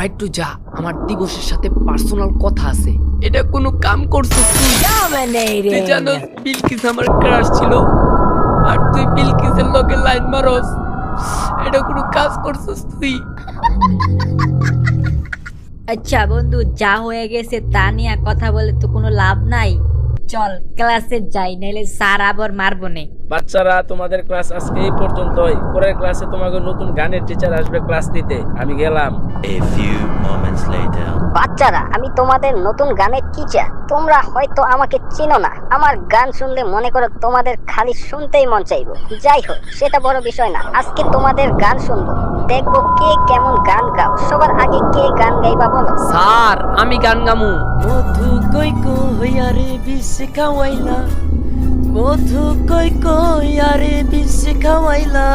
একটু যা, আমার দিবসের সাথে পার্সোনাল কথা আছে। এটা কোনো কাম করছিস তুই? তুই জানোস বিলকিস আমার ক্রাশ ছিল, আর তুই বিলকিসের লগে লাইন মারস। এটা কোনো কাজ করছিস তুই? আচ্ছা বন্ধু, যা হয়ে গেছে তা নিয়ে কথা বলে তো কোনো লাভ নাই। চল ক্লাসে যাই, নাইলে স্যার আবার মারবো নে। বাচ্চারা, তোমাদের ক্লাস আজকে এই পর্যন্তই। পরের ক্লাসে তোমাকে নতুন গানের টিচার আসবে ক্লাস নিতে। আমি গেলাম। A few moments later. বাচ্চারা, আমি তোমাদের নতুন গানের টিচার। তোমরা হয়তো আমাকে চিনো না। আমার গান শুনলে মনে করো তোমাদের খালি শুনতেই মন চাইবো। যাই হোক, সেটা বড় বিষয় না। আজকে তোমাদের গান শুনবো, দেখবো কে কেমন গান গাও। সবার আগে কে গান গাইবা বলো? স্যার, আমি গান গামু। মধু কই কই আরে বিষ খাওয়াইলা, মধু কই কই আরে বিষ খাওয়াইলা,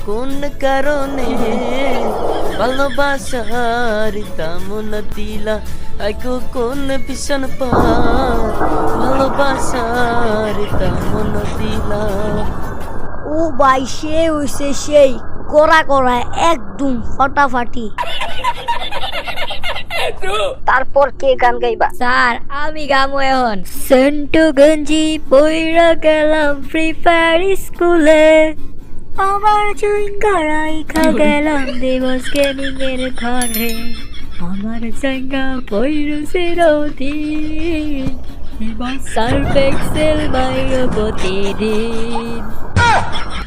কোন কারণে ভালোবাসার দাম না দিলা, আইকো কোন ভীষণ পার ভালোবাসার দাম না দিলা। ও ভাই, সে হইছে সেই করা করা একদম ফাটাফাটি। তারপর কে গান গাইবা? স্যার, আমি গামো এখন। সেন্টু গঞ্জি পইরা গেলাম ফ্রি ফায়ার স্কুলে, আমার চুইঙ্গারাই খা গেলাম দিবস গেমিং এর ঘরে, আমার চঙ্গা পইরো চিরদিন, এবার সার্ফ এক্সেল বাইর প্রতিদিন।